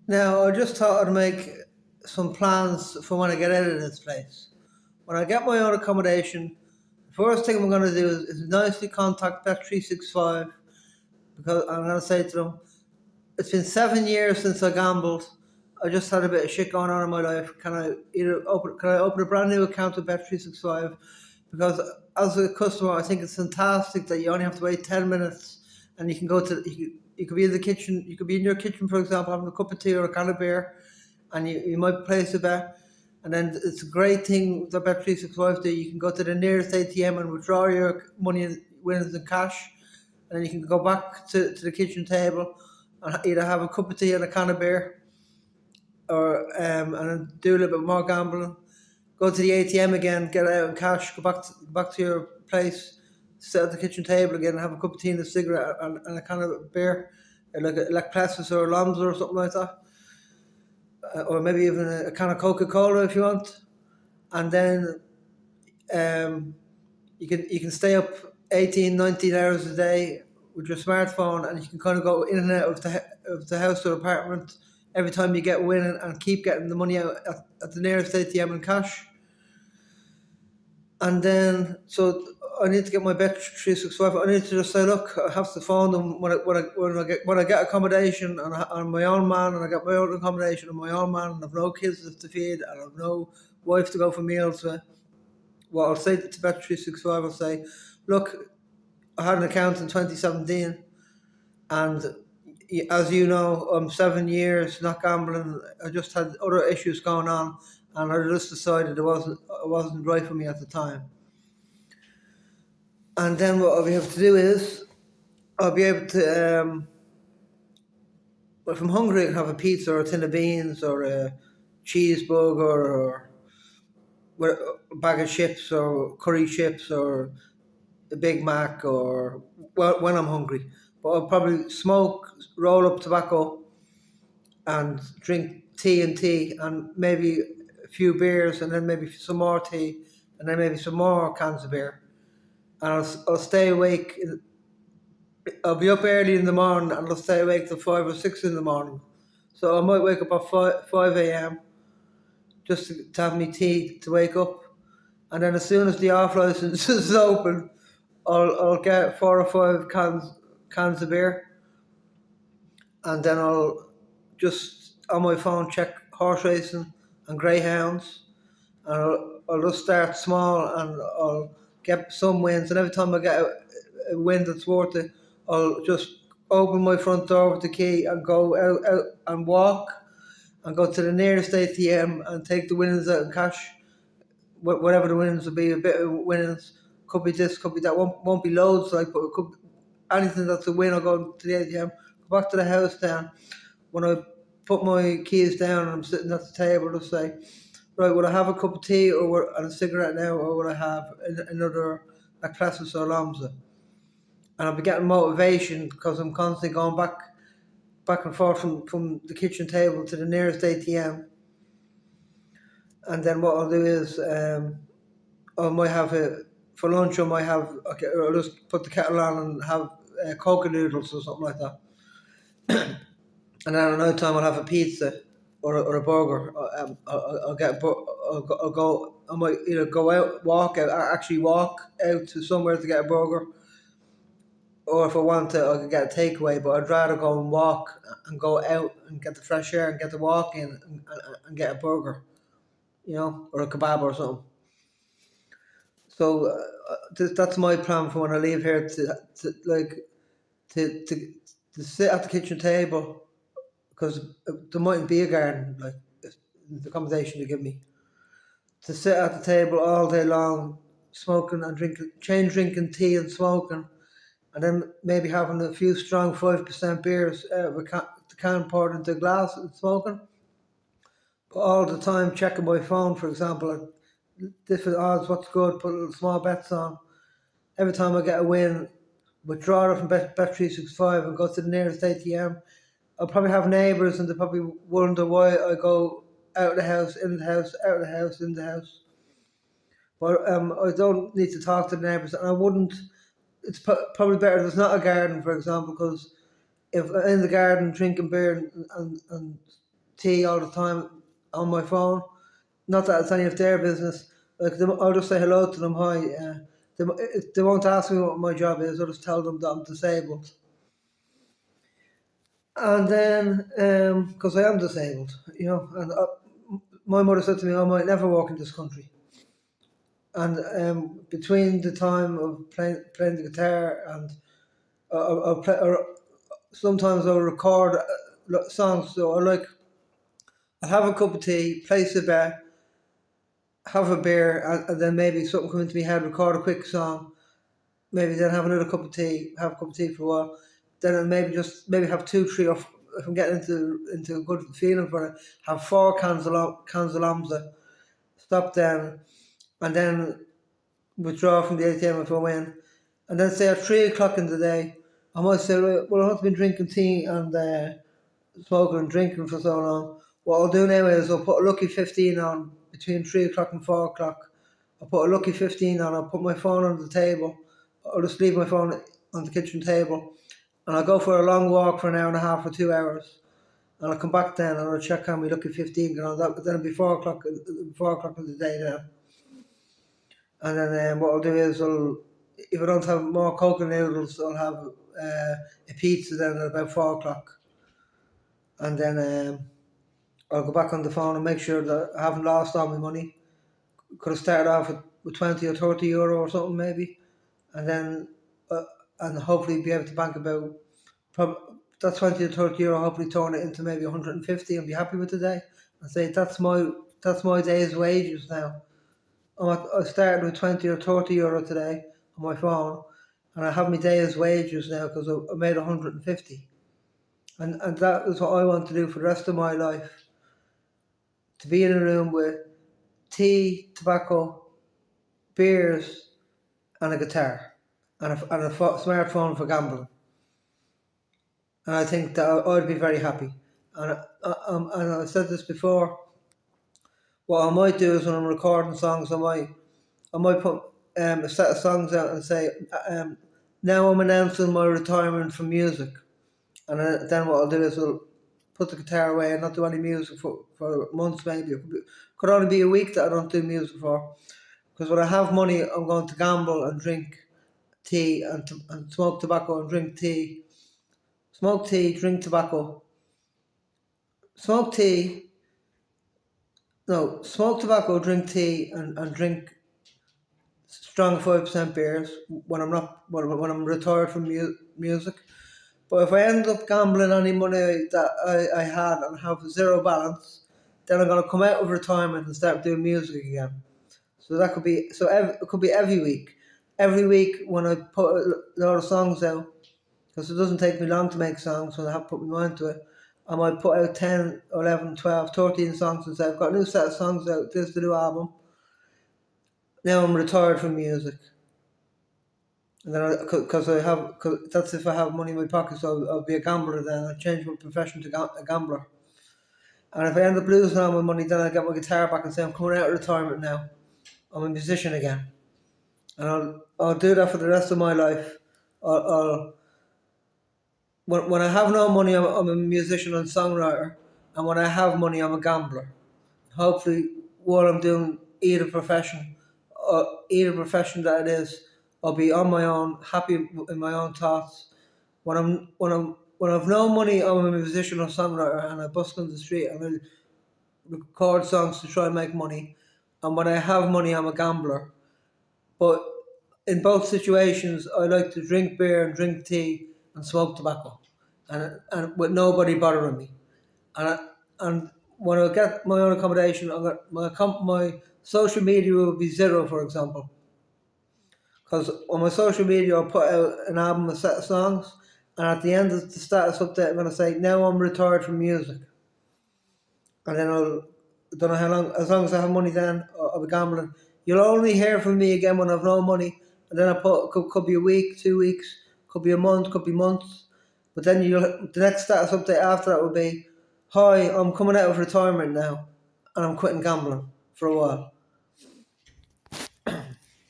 Now, I just thought I'd make some plans for when I get out of this place. When I get my own accommodation, the first thing I'm going to do is nicely contact Bet365 because I'm going to say to them, it's been 7 years since I gambled. I just had a bit of shit going on in my life. Can I open a brand new account with Bet365? Because as a customer, I think it's fantastic that you only have to wait 10 minutes and you can go to, you could be in the kitchen, you could be in your kitchen, for example, having a cup of tea or a can of beer, and you might place a bet. And then it's a great thing that Bet365 do. You can go to the nearest ATM and withdraw your money winnings in cash, and then you can go back to the kitchen table and either have a cup of tea and a can of beer, or and then do a little bit more gambling. Go to the ATM again, get out in cash, go back to your place, sit at the kitchen table again, and have a cup of tea and a cigarette and a can of beer, like Plessis or Lambs or something like that, or maybe even a can of Coca Cola if you want, and then um, you can stay up 18, 19 hours a day with your smartphone, and you can kind of go in and out of the house or apartment every time you get winning and keep getting the money out at the nearest ATM in cash. And then, so I need to get my Bet365. I need to just say, look, I have to phone them when I get accommodation, and I'm my own man, and I get my own accommodation, and my own man, and I've no kids to feed, and I've no wife to go for meals with. Well, I'll say to Bet365, I'll say, look, I had an account in 2017, and as you know, I'm 7 years not gambling. I just had other issues going on, and I just decided it wasn't right for me at the time. And then what I'll be able to do is I'll be able to, if I'm hungry, I can have a pizza or a tin of beans or a cheeseburger or a bag of chips or curry chips or a Big Mac or well, when I'm hungry. But I'll probably smoke, roll up tobacco, and drink tea and maybe a few beers and then maybe some more tea and then maybe some more cans of beer. And I'll stay awake. I'll be up early in the morning and I'll stay awake till 5 or 6 in the morning. So I might wake up at 5 a.m. just to have me tea to wake up. And then as soon as the off license is open, I'll get 4 or 5 cans of beer, and then I'll just on my phone check horse racing and greyhounds, and I'll just start small and I'll get some wins. And every time I get a win that's worth it, I'll just open my front door with the key and go out and walk and go to the nearest ATM and take the winnings out in cash. Whatever the winnings will be, a bit of winnings. Could be this, could be that. Won't be loads, like, but it could be anything that's a win. I'll go to the ATM, go back to the house then. When I put my keys down and I'm sitting at the table, just say, right, will I have a cup of tea and a cigarette now, or will I have another a Classes or Lambza? And I'll be getting motivation because I'm constantly going back and forth from the kitchen table to the nearest ATM. And then what I'll do is I might have for lunch. I might have, okay, I'll just put the kettle on and have coca noodles or something like that. And then at night time I'll have a pizza or a burger. I'll get I'll go. I might either go out, actually walk out to somewhere to get a burger, or if I want to, I could get a takeaway. But I'd rather go and walk and go out and get the fresh air and get the walk in and get a burger, or a kebab or something. So that's my plan for when I leave here to sit at the kitchen table, because there mightn't be a garden, like the accommodation they give me, to sit at the table all day long, smoking and drinking tea and smoking, and then maybe having a few strong 5% beers out of the can poured into a glass and smoking, but all the time checking my phone, for example, at different odds, what's good, put little small bets on. Every time I get a win, withdraw it from Bet365 and go to the nearest ATM. I'll probably have neighbours and they probably wonder why I go out of the house, in the house, out of the house, in the house. But I don't need to talk to the neighbours, and I wouldn't. It's probably better there's not a garden, for example, because if I'm in the garden drinking beer and tea all the time on my phone. Not that it's any of their business. Like I'll just say hello to them. Hi. They won't ask me what my job is. I'll just tell them that I'm disabled. And then, because I am disabled, and my mother said to me, I might never walk in this country. And between the time of playing the guitar and I'll play, or sometimes I'll record songs. So I'll have a cup of tea, place a bet, have a beer, and then maybe something come into my head, record a quick song, maybe then have another cup of tea, have a cup of tea for a while, then I'll maybe have two, three, or if I'm getting into a good feeling for it, have 4 cans of Lamza, stop then, and then withdraw from the ATM if I win, and then say at 3 o'clock in the day, I might say, well, I haven't been drinking tea and smoking and drinking for so long. What I'll do now is I'll put a lucky 15 on between 3 o'clock and 4 o'clock. I'll put a lucky 15 on, I'll put my phone on the table, I'll just leave my phone on the kitchen table, and I'll go for a long walk for an hour and a half or 2 hours. And I'll come back then and I'll check on my lucky 15, then it'll be 4 o'clock, 4 o'clock of the day then. And then what I'll do is if I don't have more coconut noodles, I'll have a pizza then at about 4 o'clock. And then I'll go back on the phone and make sure that I haven't lost all my money. Could have started off with 20 or 30 euro or something maybe. And then, and hopefully be able to bank about, that 20 or 30 euro, hopefully turn it into maybe 150 and be happy with the day. And say, that's my day's wages now. I started with 20 or 30 euro today on my phone, and I have my day's wages now because I made 150. And that is what I want to do for the rest of my life. To be in a room with tea, tobacco, beers, and a guitar, and a smartphone for gambling. And I think that I'd be very happy. And I said this before. What I might do is when I'm recording songs, I might put a set of songs out and say, now I'm announcing my retirement from music. And then what I'll do is I'll put the guitar away and not do any music for months maybe. It could only be a week that I don't do music for. Because when I have money, I'm going to gamble and drink tea and smoke tobacco and drink tea. Smoke tea, drink tobacco. Smoke tobacco, drink tea and drink strong 5% beers when I'm retired from music. But if I end up gambling any money that I had and have zero balance, then I'm going to come out of retirement and start doing music again. So that could be it could be every week. Every week when I put a lot of songs out, because it doesn't take me long to make songs when I have to put my mind to it, I might put out 10, 11, 12, 13 songs and say, I've got a new set of songs out, this is the new album. Now I'm retired from music. And then, because that's if I have money in my pocket, so I'll be a gambler then. I'll change my profession to a gambler. And if I end up losing all my money, then I'll get my guitar back and say, I'm coming out of retirement now. I'm a musician again. And I'll do that for the rest of my life. When I have no money, I'm a musician and songwriter. And when I have money, I'm a gambler. Hopefully, while I'm doing either profession that it is, I'll be on my own, happy in my own thoughts. When I've no money, I'm a musician or songwriter, and I busk on the street and I record songs to try and make money. And when I have money, I'm a gambler. But in both situations, I like to drink beer and drink tea and smoke tobacco, and with nobody bothering me. And when I get my own accommodation, my social media will be zero, for example. Because on my social media, I'll put out an album, a set of songs, and at the end of the status update, I'm going to say, now I'm retired from music. And then I don't know how long, as long as I have money then, I'll be gambling. You'll only hear from me again when I've no money. And then could be a week, 2 weeks, could be a month, could be months. But then the next status update after that will be, hi, I'm coming out of retirement now, and I'm quitting gambling for a while.